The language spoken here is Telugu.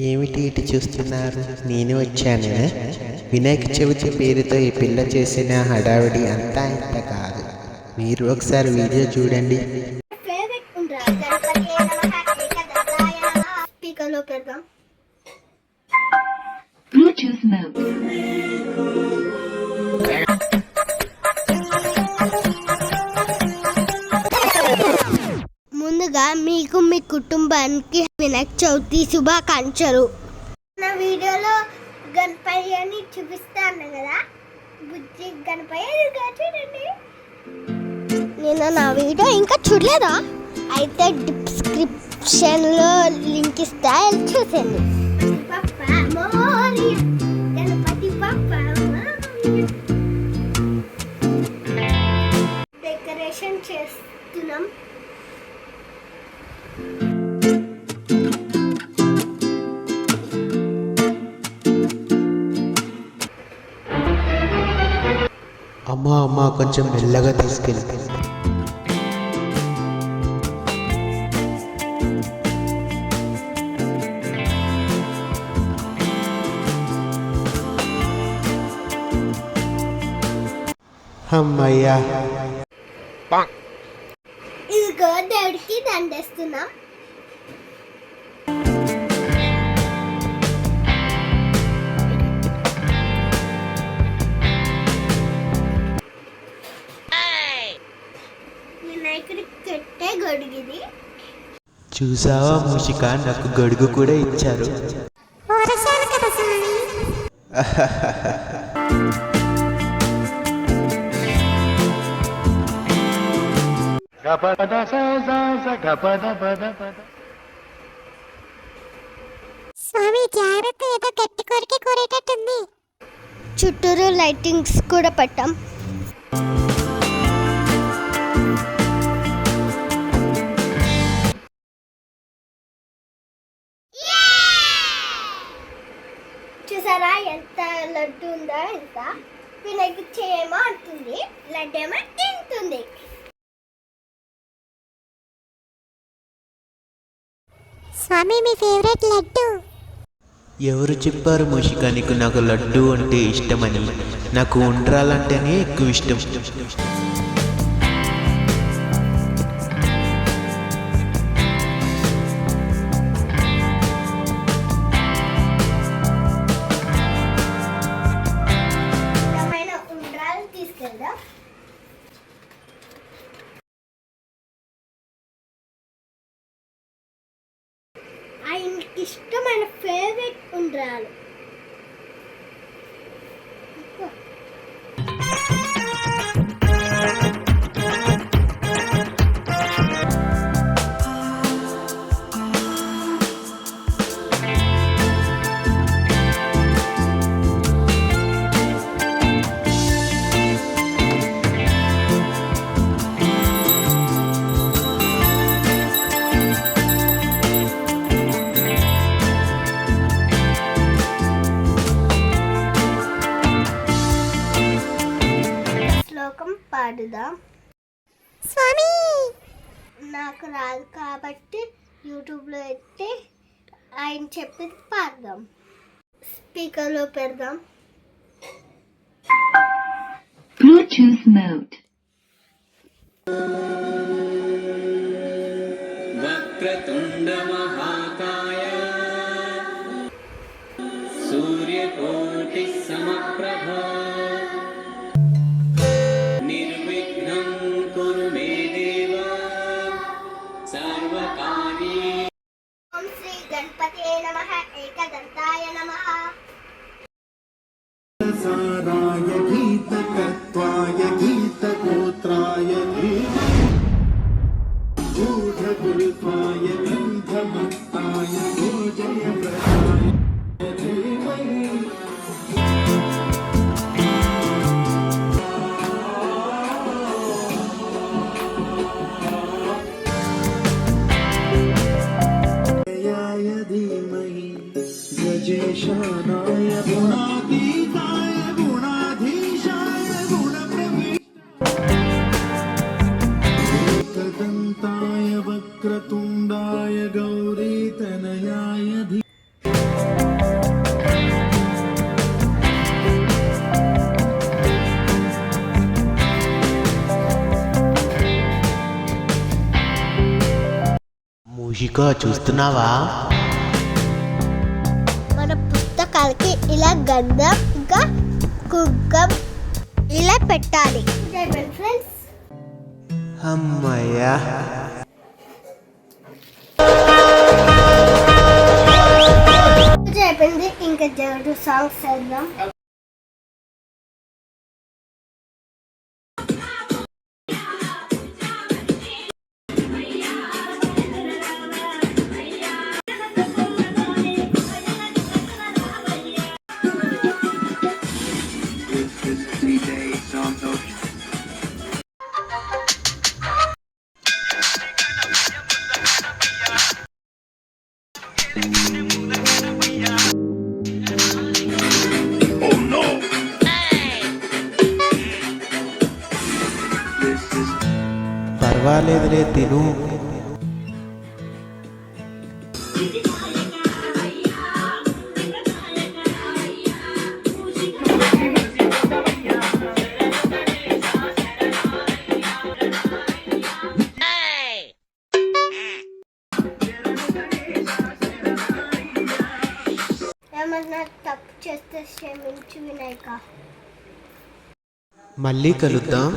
ఏమిటి ఇటు చూస్తున్నారు? నేను వచ్చాను. వినాయక చవితి పేరుతో ఈ పిల్ల చేసిన హడావిడి అంతా ఇంత కాదు. మీరు ఒకసారి వీడియో చూడండి. ముందుగా మీకు మీ కుటుంబానికి వినాయక చవితి శుభాకాంక్షలు. నా వీడియోలో గణపయ్యని చూపిస్తాను కదా, బుజ్జి గణపయ్య చూడండి. నేను నా వీడియో ఇంకా చూడలేదా? అయితే డిస్క్రిప్షన్లో లింక్ ఇస్తా, చూసేయండి. డెకరేషన్ చేస్తున్నాం. అమ్మా కొంచెం మెల్లగా తీసుకెళ్ళి. అమ్మయ్యా, ఇదిగో దేవుడికి దండేస్తున్నాం. వినాయకుడికి కట్టే గొడుగుది. చూసావా మూషిక, నాకు గడుగు కూడా ఇచ్చారు. స్వామి జాగ్రత్త, ఏదో గట్టి కొరికి కోరేటట్టుంది. చుట్టూరు లైటింగ్స్ కూడా పెట్టాం. చూసారా ఎంత లడ్డు ఉందో? ఎంత వినాయక చేయమో అంటుంది, లడ్డు ఏమో తింటుంది. స్వామి మీ ఫేవరెట్ లడ్డు? ఎవరు చెప్పారు మూషిక నీకు నాకు లడ్డు అంటే ఇష్టమని? నాకు ఉండ్రాలంటేనే ఎక్కువ ఇష్టం. ఉండ్రాలు తీసుకెళ్దా? ఆయనకి ఇష్టమైన ఫేవరెట్ ఉండ్రాలు. పాడుదాం. స్వామి నాకు రాదు కాబట్టి యూట్యూబ్లో ఎత్తి ఆయన చెప్పేది పాడదాం. స్పీకర్లో పెడదాం. Bluetooth mode. వక్రతుండ మహాకాయ సూర్యకోటి సమప్రభ ఓం శ్రీ గణపతే నమః. ఏకదంతాయ నమః. సారాయ గీతకత్వాయ గీతగోత్రాయ గూఢగుల్పాయ గంధమస్తాయ గోజయవ్రతాయ ధీమహి. गजेशानाय गुणातीताय गुणाधीशाय गुणप्रविष्टाय एकदन्ताय वक्रतुण्डाय गौरीतनयाय ఖుషిగా చూస్తున్నావా? మన పుస్తకాలకి ఇలా గంధం ఇంకా కుగ్గం ఇలా పెట్టాలి. ఫ్రెండ్స్ అమ్మయ్యా. అయిపోయింది. ఇంకా దేవుడు సాంగ్స్ చేద్దాం. పర్వాలేదులే తిను. ఏమన్నా తప్పు చేస్తే క్షమించు వినాయక. మళ్ళీ కలుద్దాం.